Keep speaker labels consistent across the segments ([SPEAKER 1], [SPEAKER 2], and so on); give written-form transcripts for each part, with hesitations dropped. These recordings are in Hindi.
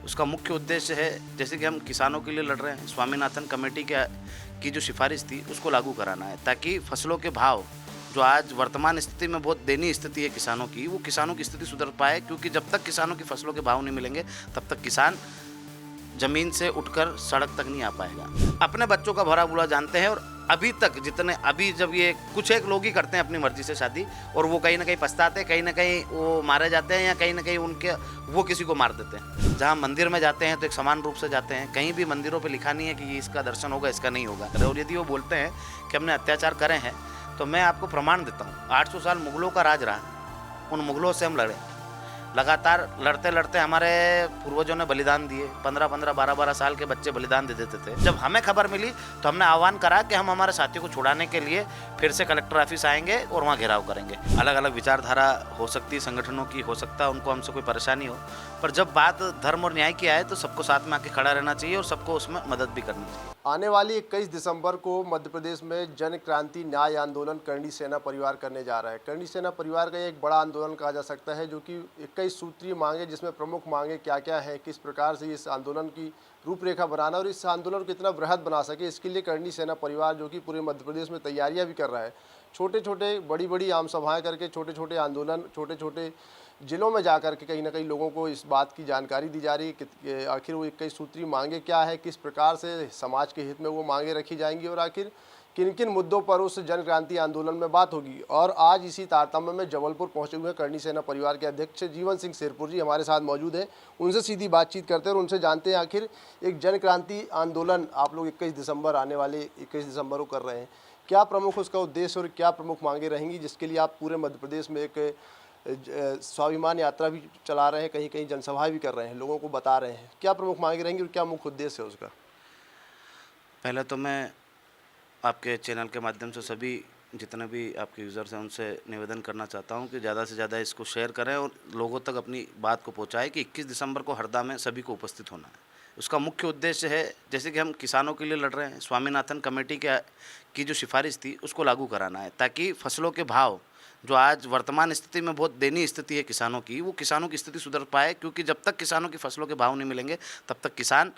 [SPEAKER 1] उसका मुख्य उद्देश्य है, जैसे कि हम किसानों के लिए लड़ रहे हैं, स्वामीनाथन कमेटी की जो सिफारिश थी उसको लागू कराना है, ताकि फसलों के भाव जो आज वर्तमान स्थिति में बहुत दयनीय स्थिति है किसानों की, वो किसानों की स्थिति सुधर पाए। क्योंकि जब तक किसानों की फसलों के भाव नहीं मिलेंगे तब तक किसान ज़मीन से उठकर सड़क तक नहीं आ पाएगा। अपने बच्चों का भला बुरा जानते हैं, और अभी तक जितने अभी जब ये कुछ एक लोग ही करते हैं अपनी मर्जी से शादी, और वो कहीं ना कहीं पछताते हैं, कहीं ना कहीं वो मारे जाते हैं, या कहीं ना कहीं वो किसी को मार देते हैं। जहाँ मंदिर में जाते हैं तो एक समान रूप से जाते हैं, कहीं भी मंदिरों पे लिखा नहीं है कि ये इसका दर्शन होगा, इसका नहीं होगा। और यदि वो बोलते हैं कि हमने अत्याचार करे हैं, तो मैं आपको प्रमाण देता हूँ। 800 साल मुगलों का राज रहा, उन मुगलों से हम लड़े, लगातार लड़ते लड़ते हमारे पूर्वजों ने बलिदान दिए। 15-15, 12-12 साल के बच्चे बलिदान दे देते थे। जब हमें खबर मिली तो हमने आह्वान करा कि हम हमारे साथियों को छुड़ाने के लिए फिर से कलेक्टर ऑफिस आएंगे और वहाँ घेराव करेंगे। अलग अलग विचारधारा हो सकती है संगठनों की, हो सकता है उनको हमसे कोई परेशानी हो, पर जब बात धर्म और न्याय की आए तो सबको साथ में आके खड़ा रहना चाहिए और सबको उसमें मदद भी करनी चाहिए।
[SPEAKER 2] आने वाली 21 दिसंबर को मध्य प्रदेश में जन क्रांति न्याय आंदोलन करणी सेना परिवार करने जा रहा है। करणी सेना परिवार का एक बड़ा आंदोलन कहा जा सकता है, जो कि 21 सूत्रीय मांगे, जिसमें प्रमुख मांगे क्या क्या है, किस प्रकार से इस आंदोलन की रूपरेखा बनाना और इस आंदोलन को इतना बृहद बना सके, इसके लिए करणी सेना परिवार जो कि पूरे मध्य प्रदेश में तैयारियाँ भी कर रहा है। छोटे छोटे बड़ी बड़ी आम सभाएँ करके छोटे छोटे आंदोलन, छोटे छोटे जिलों में जाकर के कहीं ना कहीं लोगों को इस बात की जानकारी दी जा रही है कि आखिर वो 21 सूत्री मांगे क्या है, किस प्रकार से समाज के हित में वो मांगे रखी जाएंगी और आखिर किन किन मुद्दों पर उस जन क्रांति आंदोलन में बात होगी। और आज इसी तारतम्य में जबलपुर पहुंचे हुए करणी सेना परिवार के अध्यक्ष जीवन सिंह शेरपुर जी हमारे साथ मौजूद हैं। उनसे सीधी बातचीत करते हैं और उनसे जानते हैं आखिर एक जन क्रांति आंदोलन आप लोग 21 दिसंबर आने वाले 21 दिसंबर को कर रहे हैं, क्या प्रमुख उसका उद्देश्य और क्या प्रमुख मांगे रहेंगी, जिसके लिए आप पूरे मध्य प्रदेश में एक स्वाभिमान यात्रा भी चला रहे हैं, कहीं कहीं जनसभाएं भी कर रहे हैं, लोगों को बता रहे हैं, क्या प्रमुख मांगे रहेंगी और क्या मुख्य उद्देश्य है उसका?
[SPEAKER 1] पहले तो मैं आपके चैनल के माध्यम से सभी जितने भी आपके यूज़र्स हैं उनसे निवेदन करना चाहता हूं कि ज़्यादा से ज़्यादा इसको शेयर करें और लोगों तक अपनी बात को पहुंचाएं कि 21 दिसंबर को हरदा में सभी को उपस्थित होना है। उसका मुख्य उद्देश्य है, जैसे कि हम किसानों के लिए लड़ रहे हैं, स्वामीनाथन कमेटी की जो सिफारिश थी उसको लागू कराना है, ताकि फसलों के भाव जो आज वर्तमान स्थिति में बहुत दयनीय स्थिति है किसानों की, वो किसानों की स्थिति सुधर पाए। क्योंकि जब तक किसानों की फसलों के भाव नहीं मिलेंगे तब तक किसान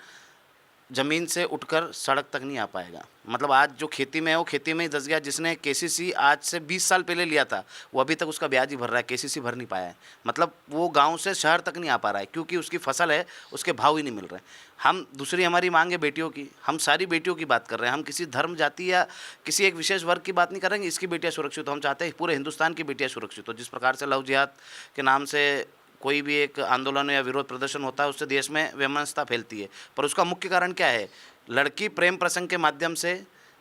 [SPEAKER 1] ज़मीन से उठकर सड़क तक नहीं आ पाएगा। मतलब आज जो खेती में है वो खेती में ही दस गया। जिसने केसीसी आज से 20 साल पहले लिया था वो अभी तक उसका ब्याज ही भर रहा है, केसीसी भर नहीं पाया है। मतलब वो गांव से शहर तक नहीं आ पा रहा है क्योंकि उसकी फसल है, उसके भाव ही नहीं मिल रहे हैं। हम दूसरी हमारी मांग है बेटियों की, हम सारी बेटियों की बात कर रहे हैं। हम किसी धर्म जाति या किसी एक विशेष वर्ग की बात नहीं करेंगे। इसकी बेटियाँ सुरक्षित हो, हम चाहते हैं पूरे हिंदुस्तान की बेटियाँ सुरक्षित हो। जिस प्रकार से लव जिहाद के नाम से कोई भी एक आंदोलन या विरोध प्रदर्शन होता है उससे देश में वैमनस्यता फैलती है, पर उसका मुख्य कारण क्या है? लड़की प्रेम प्रसंग के माध्यम से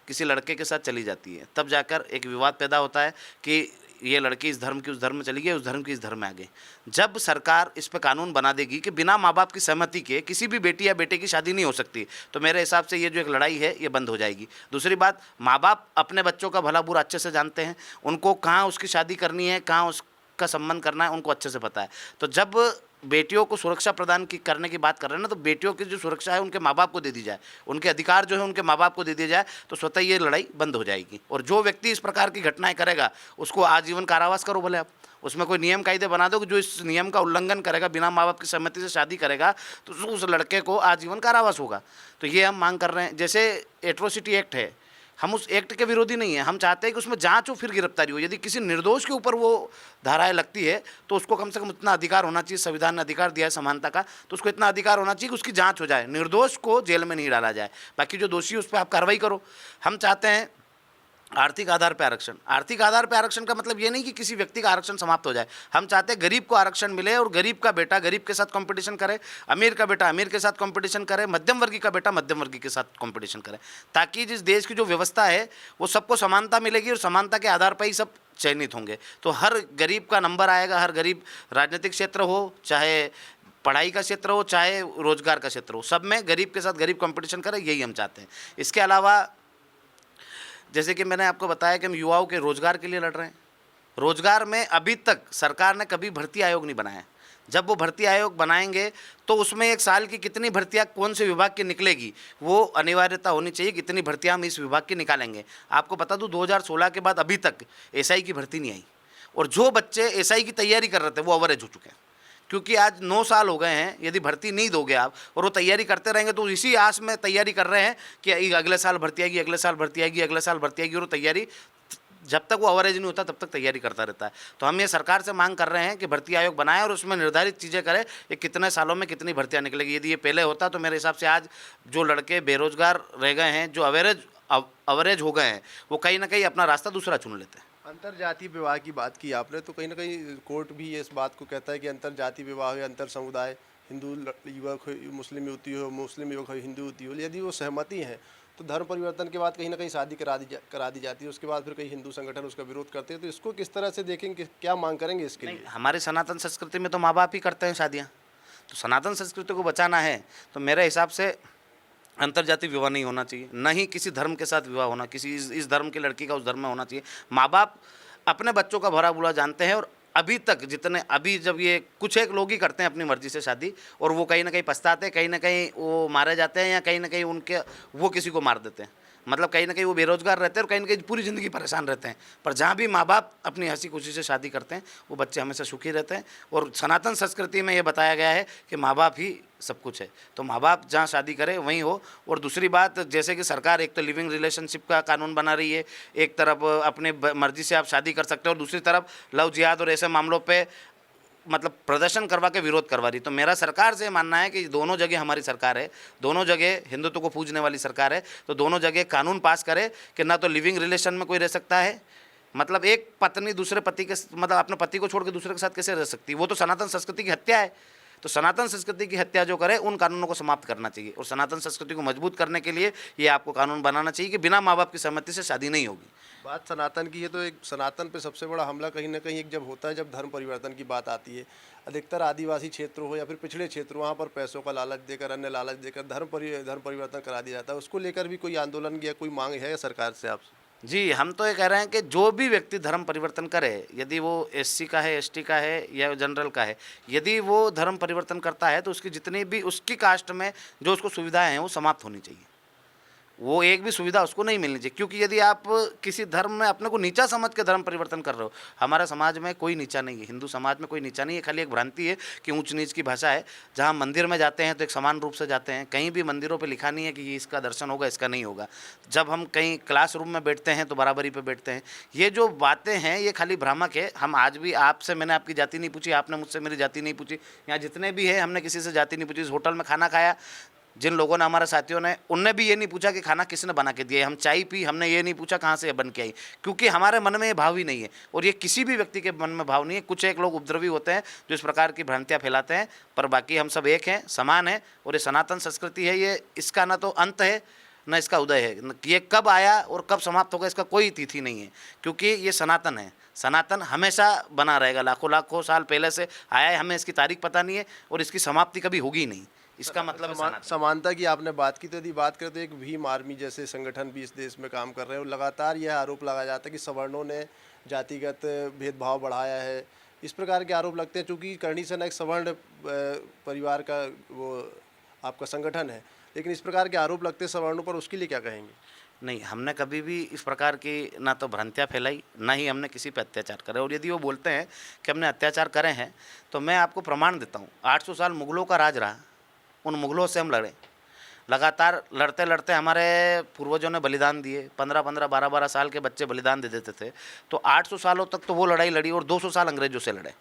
[SPEAKER 1] किसी लड़के के साथ चली जाती है, तब जाकर एक विवाद पैदा होता है कि ये लड़की इस धर्म की उस धर्म में चली गई, उस धर्म की इस धर्म में आ गई। जब सरकार इस पर कानून बना देगी कि बिना माँ बाप की सहमति के किसी भी बेटी या बेटे की शादी नहीं हो सकती, तो मेरे हिसाब से ये जो एक लड़ाई है ये बंद हो जाएगी। दूसरी बात, माँ बाप अपने बच्चों का भला बुरा अच्छे से जानते हैं, उनको कहाँ उसकी शादी करनी है, कहाँ उसका संबंध करना है, उनको अच्छे से पता है। तो जब बेटियों को सुरक्षा प्रदान करने की बात कर रहे हैं ना, तो बेटियों की जो सुरक्षा है उनके माँ बाप को दे दी जाए, उनके अधिकार जो है उनके माँ बाप को दे दिया जाए, तो स्वतः ये लड़ाई बंद हो जाएगी। और जो व्यक्ति इस प्रकार की घटनाएं करेगा उसको आजीवन कारावास करो भले आप, उसमें कोई नियम कायदे बना दो कि जो इस नियम का उल्लंघन करेगा, बिना माँ बाप की सहमति से शादी करेगा, तो उस लड़के को आजीवन कारावास होगा। तो ये हम मांग कर रहे हैं। जैसे एट्रोसिटी एक्ट है, हम उस एक्ट के विरोधी नहीं है, हम चाहते हैं कि उसमें जांच हो फिर गिरफ्तारी हो। यदि किसी निर्दोष के ऊपर वो धाराएं लगती है तो उसको कम से कम इतना अधिकार होना चाहिए, संविधान ने अधिकार दिया है समानता का, तो उसको इतना अधिकार होना चाहिए कि उसकी जांच हो जाए, निर्दोष को जेल में नहीं डाला जाए। बाकी जो दोषी उस पर आप कार्रवाई करो। हम चाहते हैं आर्थिक आधार पर आरक्षण। आर्थिक आधार पर आरक्षण का मतलब ये नहीं कि किसी व्यक्ति का आरक्षण समाप्त हो जाए। हम चाहते हैं गरीब को आरक्षण मिले और गरीब का बेटा गरीब के साथ कंपटीशन करे, अमीर का बेटा अमीर के साथ कंपटीशन करे, मध्यम वर्गीय का बेटा मध्यम वर्गीय के साथ कंपटीशन करे, ताकि जिस देश की जो व्यवस्था है वो सबको समानता मिलेगी और समानता के आधार पर ही सब चयनित होंगे। तो हर गरीब का नंबर आएगा, हर गरीब राजनीतिक क्षेत्र हो, चाहे पढ़ाई का क्षेत्र हो, चाहे रोजगार का क्षेत्र हो, सब में गरीब के साथ गरीब कंपटीशन करे, यही हम चाहते हैं। इसके अलावा जैसे कि मैंने आपको बताया कि हम युवाओं के रोजगार के लिए लड़ रहे हैं। रोजगार में अभी तक सरकार ने कभी भर्ती आयोग नहीं बनाया। जब वो भर्ती आयोग बनाएंगे तो उसमें एक साल की कितनी भर्तियां कौन से विभाग की निकलेगी वो अनिवार्यता होनी चाहिए, कितनी भर्तियां हम इस विभाग की निकालेंगे। आपको बता दूं 2016 के बाद अभी तक एसआई की भर्ती नहीं आई, और जो बच्चे एसआई की तैयारी कर रहे थे वो ओवर एज हो चुके हैं। क्योंकि आज 9 साल हो गए हैं, यदि भर्ती नहीं दोगे आप और वो तैयारी करते रहेंगे तो इसी आस में तैयारी कर रहे हैं कि अगले साल भर्ती आएगी, अगले साल भर्ती आएगी, अगले साल भर्ती आएगी, और तैयारी जब तक वो अवरेज नहीं होता तब तक तैयारी करता रहता है। तो हम ये सरकार से मांग कर रहे हैं कि भर्ती आयोग बनाए और उसमें निर्धारित चीज़ें करे ये कितने सालों में कितनी भर्तियाँ निकलेगी। यदि ये पहले होता तो मेरे हिसाब से आज जो लड़के बेरोजगार रह गए हैं, जो अवरेज हो गए हैं, वो कहीं ना कहीं अपना रास्ता दूसरा चुन लेते हैं।
[SPEAKER 2] अंतरजातीय विवाह की बात की आपने, तो कहीं ना कहीं कोर्ट भी इस बात को कहता है कि अंतरजातीय विवाह हो, अंतर समुदाय, हिंदू युवक हो, मुस्लिम युवती हो, मुस्लिम युवक हो, हिंदू युवती हो, यदि वो सहमति है तो धर्म परिवर्तन के बाद कहीं ना कहीं शादी करा दी जाती है। उसके बाद फिर कई हिंदू संगठन उसका विरोध करते हैं। तो इसको किस तरह से देखेंगे, क्या मांग करेंगे इसके लिए?
[SPEAKER 1] हमारे सनातन संस्कृति में तो माँ बाप ही करते हैं शादियाँ, तो सनातन संस्कृति को बचाना है तो मेरे हिसाब से अंतर्जातीय विवाह नहीं होना चाहिए, न ही किसी धर्म के साथ विवाह होना, किसी इस धर्म की लड़की का उस धर्म में होना चाहिए। माँ बाप अपने बच्चों का भला बुरा जानते हैं, और अभी तक जितने अभी जब ये कुछ एक लोग ही करते हैं अपनी मर्जी से शादी, और वो कहीं ना कहीं पछताते हैं, कहीं ना कहीं वो मारे जाते हैं, या कहीं ना कहीं उनके वो किसी को मार देते हैं। मतलब कहीं ना कहीं वो बेरोजगार रहते हैं और कहीं ना कहीं पूरी ज़िंदगी परेशान रहते हैं। पर जहाँ भी माँ बाप अपनी हंसी खुशी से शादी करते हैं वो बच्चे हमेशा सुखी रहते हैं। और सनातन संस्कृति में ये बताया गया है कि माँ बाप ही सब कुछ है, तो माँ बाप जहाँ शादी करे वहीं हो। और दूसरी बात, जैसे कि सरकार एक तो लिविंग रिलेशनशिप का कानून बना रही है, एक तरफ अपने मर्जी से आप शादी कर सकते हो, और दूसरी तरफ लव जिहाद और ऐसे मामलों पर मतलब प्रदर्शन करवा के विरोध करवा रही। तो मेरा सरकार से मानना है कि दोनों जगह हमारी सरकार है, दोनों जगह हिंदुत्व को पूजने वाली सरकार है, तो दोनों जगह कानून पास करे कि ना तो लिविंग रिलेशन में कोई रह सकता है, मतलब एक पत्नी दूसरे पति के मतलब अपने पति को छोड़ के दूसरे के साथ कैसे रह सकती है, वो तो सनातन संस्कृति की हत्या है। तो सनातन संस्कृति की हत्या जो करे उन कानूनों को समाप्त करना चाहिए, और सनातन संस्कृति को मजबूत करने के लिए ये आपको कानून बनाना चाहिए कि बिना माँ बाप की सहमति से शादी नहीं होगी।
[SPEAKER 2] बात सनातन की है, तो एक सनातन पे सबसे बड़ा हमला कहीं ना कहीं एक जब होता है, जब धर्म परिवर्तन की बात आती है, अधिकतर आदिवासी क्षेत्र हो या फिर पिछड़े क्षेत्र, वहाँ पर पैसों का लालच देकर, अन्य लालच देकर धर्म परिवर्तन करा दिया जाता है। उसको लेकर भी कोई आंदोलन या कोई मांग है सरकार से आपसे?
[SPEAKER 1] जी, हम तो ये कह रहे हैं कि जो भी व्यक्ति धर्म परिवर्तन करे, यदि वो एससी का है, एसटी का है या जनरल का है, यदि वो धर्म परिवर्तन करता है तो उसकी जितनी भी उसकी कास्ट में जो उसको सुविधाएं हैं वो समाप्त होनी चाहिए। वो एक भी सुविधा उसको नहीं मिलनी चाहिए, क्योंकि यदि आप किसी धर्म में अपने को नीचा समझ के धर्म परिवर्तन कर रहे हो, हमारा समाज में कोई नीचा नहीं है, हिंदू समाज में कोई नीचा नहीं है, खाली एक भ्रांति है कि ऊंच नीच की भाषा है। जहाँ मंदिर में जाते हैं तो एक समान रूप से जाते हैं, कहीं भी मंदिरों पे लिखा नहीं है कि ये इसका दर्शन होगा, इसका नहीं होगा। जब हम कहीं क्लासरूम में बैठते हैं तो बराबरी पे बैठते हैं। ये जो बातें हैं ये खाली भ्रामक है। हम आज भी आपसे, मैंने आपकी जाति नहीं पूछी, आपने मुझसे मेरी जाति नहीं पूछी, यहाँ जितने भी है हमने किसी से जाति नहीं पूछी। इस होटल में खाना खाया, जिन लोगों ने, हमारे साथियों ने, उनने भी ये नहीं पूछा कि खाना किसने बना के दिया। हम चाय पी, हमने ये नहीं पूछा कहाँ से ये बन के आई, क्योंकि हमारे मन में ये भाव ही नहीं है, और ये किसी भी व्यक्ति के मन में भाव नहीं है। कुछ एक लोग उपद्रवी होते हैं जो इस प्रकार की भ्रांतियाँ फैलाते हैं, पर बाकी हम सब एक हैं, समान है। और ये सनातन संस्कृति है, ये इसका ना तो अंत है न इसका उदय है। ये कब आया और कब समाप्त होगा इसका कोई तिथि नहीं है, क्योंकि ये सनातन है। सनातन हमेशा बना रहेगा, लाखों लाखों साल पहले से आया है, हमें इसकी तारीख पता नहीं है और इसकी समाप्ति कभी होगी नहीं। इसका मतलब
[SPEAKER 2] समानता की आपने बात की, तो यदि बात करें तो एक भीम आर्मी जैसे संगठन भी इस देश में काम कर रहे हैं, और लगातार यह आरोप लगाया जाता है कि सवर्णों ने जातिगत भेदभाव बढ़ाया है। इस प्रकार के आरोप लगते हैं। चूँकि करणी सेना एक सवर्ण परिवार का वो आपका संगठन है, लेकिन इस प्रकार के आरोप लगते हैं सवर्णों पर, उसके लिए क्या कहेंगे?
[SPEAKER 1] नहीं, हमने कभी भी इस प्रकार की ना तो भ्रांतियाँ फैलाई, ना ही हमने किसी पर अत्याचार करे। और यदि वो बोलते हैं कि हमने अत्याचार करे हैं तो मैं आपको प्रमाण देता हूँ। 800 साल मुग़लों का राज रहा, उन मुग़लों से हम लड़े, लगातार लड़ते लड़ते हमारे पूर्वजों ने बलिदान दिए। 15-15, 12-12 साल के बच्चे बलिदान दे देते थे। तो 800 सालों तक तो वो लड़ाई लड़ी, और 200 साल अंग्रेज़ों से लड़े।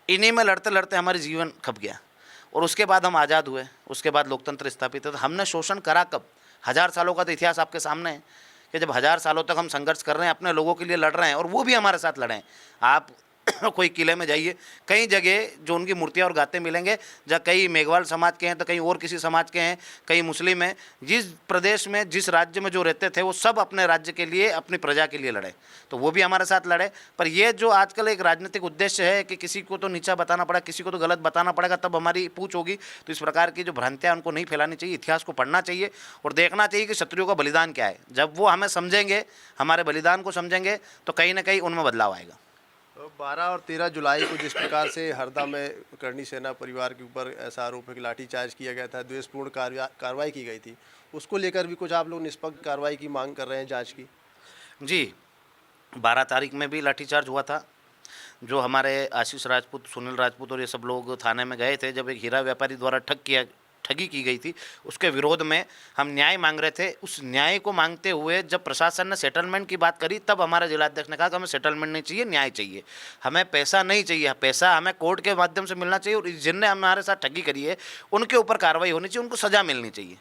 [SPEAKER 1] इन्हीं में लड़ते लड़ते हमारी जीवन खप गया, और उसके बाद हम आज़ाद हुए, उसके बाद लोकतंत्र स्थापित है। तो हमने शोषण करा कब? 1000 सालों का तो इतिहास आपके सामने है कि जब 1000 सालों तक हम संघर्ष कर रहे हैं, अपने लोगों के लिए लड़ रहे हैं, और वो भी हमारे साथ लड़े हैं। आप कोई किले में जाइए, कई जगह जो उनकी मूर्तियाँ और गाते मिलेंगे, जहाँ कई मेघवाल समाज के हैं तो कहीं और किसी समाज के हैं, कई मुस्लिम हैं। जिस प्रदेश में, जिस राज्य में जो रहते थे, वो सब अपने राज्य के लिए, अपनी प्रजा के लिए लड़े, तो वो भी हमारे साथ लड़े। पर ये जो आजकल एक राजनीतिक उद्देश्य है कि किसी को तो नीचा बताना पड़ा, किसी को तो गलत बताना पड़ेगा तब हमारी पूछ होगी, तो इस प्रकार की जो भ्रांतियाँ उनको नहीं फैलानी चाहिए। इतिहास को पढ़ना चाहिए और देखना चाहिए कि क्षत्रियों का बलिदान क्या है। जब वो हमें समझेंगे, हमारे बलिदान को समझेंगे, तो कहीं ना कहीं उनमें बदलाव आएगा।
[SPEAKER 2] 12 और 13 जुलाई को जिस प्रकार से हरदा में करणी सेना परिवार के ऊपर ऐसा आरोप है कि लाठीचार्ज किया गया था, द्वेषपूर्ण कार्रवाई की गई थी, उसको लेकर भी कुछ आप लोग निष्पक्ष कार्रवाई की मांग कर रहे हैं, जांच की?
[SPEAKER 1] जी, 12 तारीख में भी लाठीचार्ज हुआ था। जो हमारे आशीष राजपूत, सुनील राजपूत और ये सब लोग थाने में गए थे, जब एक हीरा व्यापारी द्वारा ठगी की गई थी, उसके विरोध में हम न्याय मांग रहे थे। उस न्याय को मांगते हुए जब प्रशासन ने सेटलमेंट की बात करी, तब हमारे जिलाध्यक्ष ने कहा कि हमें सेटलमेंट नहीं चाहिए, न्याय चाहिए, हमें पैसा नहीं चाहिए, पैसा हमें कोर्ट के माध्यम से मिलना चाहिए और जिनने हमारे साथ ठगी करी है उनके ऊपर कार्रवाई होनी चाहिए, उनको सज़ा मिलनी चाहिए।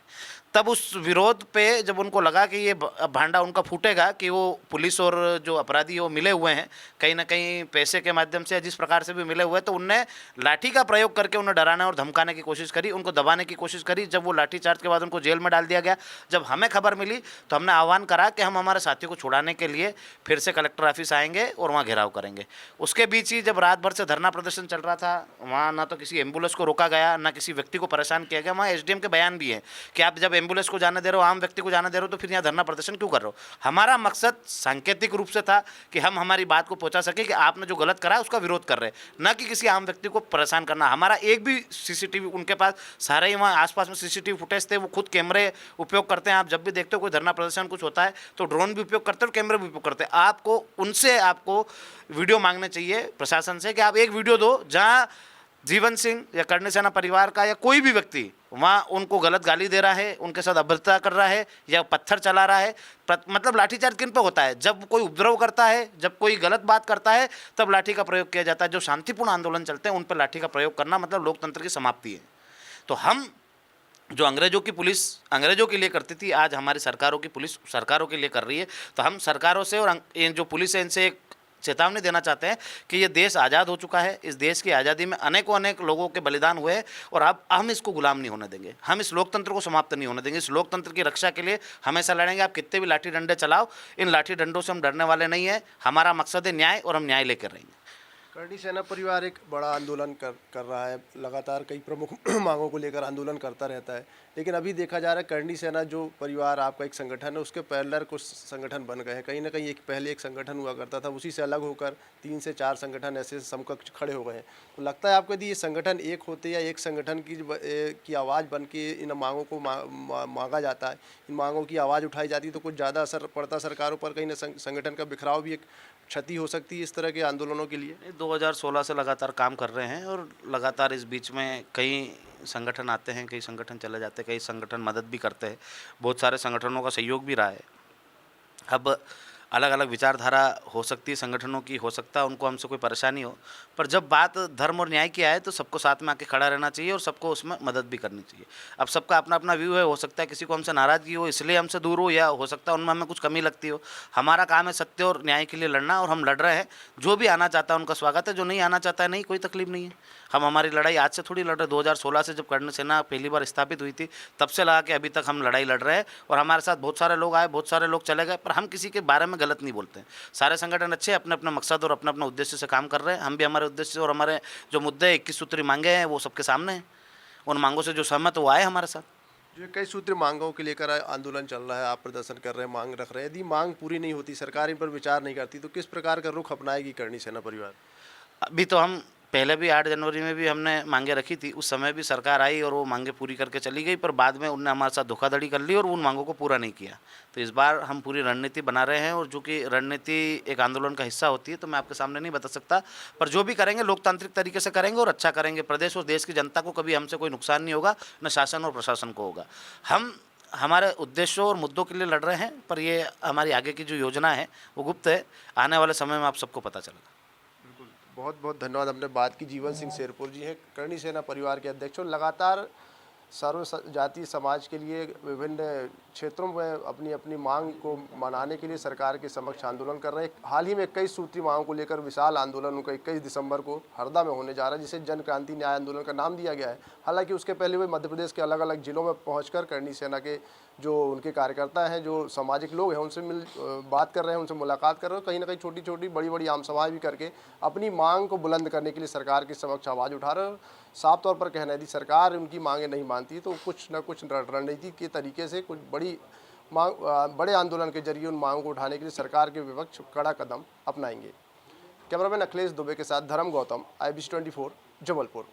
[SPEAKER 1] तब उस विरोध पे जब उनको लगा कि ये भांडा उनका फूटेगा, कि वो पुलिस और जो अपराधी वो मिले हुए हैं कहीं ना कहीं पैसे के माध्यम से, जिस प्रकार से भी मिले हुए, तो उनने लाठी का प्रयोग करके उन्हें डराने और धमकाने की कोशिश करी, उनको दबाने की कोशिश करी। जब वो लाठी चार्ज के बाद उनको जेल में डाल दिया गया, जब हमें खबर मिली तो हमने आह्वान करा कि हम हमारे साथियों को छुड़ाने के लिए फिर से कलेक्टर ऑफिस आएंगे और वहाँ घेराव करेंगे। उसके बीच ही जब रात भर से धरना प्रदर्शन चल रहा था, वहाँ ना तो किसी एम्बुलेंस को रोका गया, ना किसी व्यक्ति को परेशान किया गया। वहाँ एसडीएम के बयान भी है कि आप जब एम्बुलेंस को जाने दे रहे हो, आम व्यक्ति को जाने दे रहे हो, तो फिर यहाँ धरना प्रदर्शन क्यों कर रहे हो। हमारा मकसद सांकेतिक रूप से था कि हम हमारी बात को पहुंचा सके कि आपने जो गलत करा है उसका विरोध कर रहे हैं, न कि किसी आम व्यक्ति को परेशान करना। हमारा एक भी सीसीटीवी, उनके पास सारे ही वहाँ आसपास में सीसीटीवी फुटेज थे, वो खुद कैमरे उपयोग करते हैं। आप जब भी देखते हो कोई धरना प्रदर्शन कुछ होता है तो ड्रोन भी उपयोग करते हैं और कैमरे भी उपयोग करते हैं। आपको उनसे आपको वीडियो मांगने चाहिए प्रशासन से कि आप एक वीडियो दो जहाँ जीवन सिंह या कर्णी सेना परिवार का या कोई भी व्यक्ति वहाँ उनको गलत गाली दे रहा है, उनके साथ अभद्रता कर रहा है या पत्थर चला रहा है। मतलब लाठीचार्ज किन पर होता है? जब कोई उपद्रव करता है, जब कोई गलत बात करता है, तब लाठी का प्रयोग किया जाता है। जो शांतिपूर्ण आंदोलन चलते हैं उन पर लाठी का प्रयोग करना मतलब लोकतंत्र की समाप्ति है। तो हम जो अंग्रेजों की पुलिस अंग्रेजों के लिए करती थी, आज हमारी सरकारों की पुलिस सरकारों के लिए कर रही है। तो हम सरकारों से और जो पुलिस है इनसे एक चेतावनी देना चाहते हैं कि ये देश आज़ाद हो चुका है। इस देश की आज़ादी में अनेक लोगों के बलिदान हुए हैं और अब हम इसको गुलाम नहीं होने देंगे, हम इस लोकतंत्र को समाप्त नहीं होने देंगे। इस लोकतंत्र की रक्षा के लिए हमेशा लड़ेंगे। आप कितने भी लाठी डंडे चलाओ, इन लाठी डंडों से हम डरने वाले नहीं हैं। हमारा मकसद है न्याय और हम न्याय लेकर रहेंगे।
[SPEAKER 2] कर्णी सेना परिवार एक बड़ा आंदोलन कर रहा है, लगातार कई प्रमुख मांगों को लेकर आंदोलन करता रहता है, लेकिन अभी देखा जा रहा है कर्णी सेना जो परिवार आपका एक संगठन है, उसके पैरेलल कुछ संगठन बन गए हैं। कहीं ना कहीं एक पहले एक संगठन हुआ करता था, उसी से अलग होकर 3 से 4 संगठन ऐसे समकक्ष खड़े हो गए हैं। तो लगता है आपको यदि ये संगठन एक होते या एक संगठन की आवाज़ बन के इन मांगों को मांगा जाता है, इन मांगों की आवाज़ उठाई जाती है, तो कुछ ज़्यादा असर पड़ता सरकारों पर? कहीं ना संगठन का बिखराव भी एक क्षति हो सकती है इस तरह के आंदोलनों के लिए?
[SPEAKER 1] 2016 से लगातार काम कर रहे हैं और लगातार इस बीच में कई संगठन आते हैं, कई संगठन चले जाते हैं, कई संगठन मदद भी करते हैं, बहुत सारे संगठनों का सहयोग भी रहा है। अब अलग अलग विचारधारा हो सकती है संगठनों की, हो सकता है उनको हमसे कोई परेशानी हो, पर जब बात धर्म और न्याय की आए तो सबको साथ में आके खड़ा रहना चाहिए और सबको उसमें मदद भी करनी चाहिए। अब सबका अपना अपना व्यू है, हो सकता है किसी को हमसे नाराज़गी हो इसलिए हमसे दूर हो, या हो सकता है उनमें हमें कुछ कमी लगती हो। हमारा काम है सत्य और न्याय के लिए लड़ना और हम लड़ रहे हैं। जो भी आना चाहता है उनका स्वागत है, जो नहीं आना चाहता है नहीं, कोई तकलीफ नहीं है। हम हमारी लड़ाई आज से थोड़ी लड़ रहे, 2016 से जब कर्णी सेना पहली बार स्थापित हुई थी तब से लगा के अभी तक हम लड़ाई लड़ रहे हैं और हमारे साथ बहुत सारे लोग आए, बहुत सारे लोग चले गए, पर हम किसी के बारे में गलत नहीं बोलते हैं। सारे संगठन अच्छे अपने अपने मकसद और अपने अपने उद्देश्य से काम कर रहे हैं। हम भी हमारे उद्देश्य और हमारे जो मुद्दे 21 सूत्री मांगे हैं वो सबके सामने हैं। उन मांगों से जो सहमत वो आए हमारे साथ।
[SPEAKER 2] जो कई सूत्री मांगों के लेकर आंदोलन चल रहा है, आप प्रदर्शन कर रहे हैं, मांग रख रहे हैं, यदि मांग पूरी नहीं होती, सरकार इन पर विचार नहीं करती, तो किस प्रकार का रुख अपनाएगी कर्णी सेना परिवार?
[SPEAKER 1] अभी तो हम पहले भी 8 जनवरी में भी हमने मांगे रखी थी, उस समय भी सरकार आई और वो मांगे पूरी करके चली गई, पर बाद में उनने हमारे साथ धोखाधड़ी कर ली और उन मांगों को पूरा नहीं किया। तो इस बार हम पूरी रणनीति बना रहे हैं और जो कि रणनीति एक आंदोलन का हिस्सा होती है तो मैं आपके सामने नहीं बता सकता, पर जो भी करेंगे लोकतांत्रिक तरीके से करेंगे और अच्छा करेंगे। प्रदेश और देश की जनता को कभी हमसे कोई नुकसान नहीं होगा, न शासन और प्रशासन को होगा। हम हमारे उद्देश्यों और मुद्दों के लिए लड़ रहे हैं, पर ये हमारी आगे की जो योजना है वो गुप्त है, आने वाले समय में आप सबको पता चलेगा।
[SPEAKER 2] बहुत बहुत धन्यवाद। हमने बात की, जीवन सिंह शेरपुर जी हैं कर्णी सेना परिवार के अध्यक्ष और लगातार सर्व जातीय समाज के लिए विभिन्न क्षेत्रों में अपनी अपनी मांग को मनाने के लिए सरकार के समक्ष आंदोलन कर रहे हैं। हाल ही में 21 सूत्री मांगों को लेकर विशाल आंदोलन उनका 21 दिसंबर को हरदा में होने जा रहा है, जिसे जन क्रांति न्याय आंदोलन का नाम दिया गया है। हालांकि उसके पहले वे मध्य प्रदेश के अलग अलग जिलों में पहुंचकर कर्णी सेना के जो उनके कार्यकर्ता हैं, जो सामाजिक लोग हैं, उनसे बात कर रहे हैं, उनसे मुलाकात कर रहे हैं, कहीं ना कहीं छोटी छोटी बड़ी बड़ी आम सभाएँ भी करके अपनी मांग को बुलंद करने के लिए सरकार के समक्ष आवाज़ उठा रहे हैं। साफ तौर पर कहना है यदि सरकार उनकी मांगें नहीं मानती तो कुछ न कुछ रणनीति के तरीके से कुछ बड़े आंदोलन के जरिए उन मांगों को उठाने के लिए सरकार के विपक्ष कड़ा कदम अपनाएंगे। कैमरामैन अखिलेश दुबे के साथ धर्म गौतम, IBC 24 जबलपुर।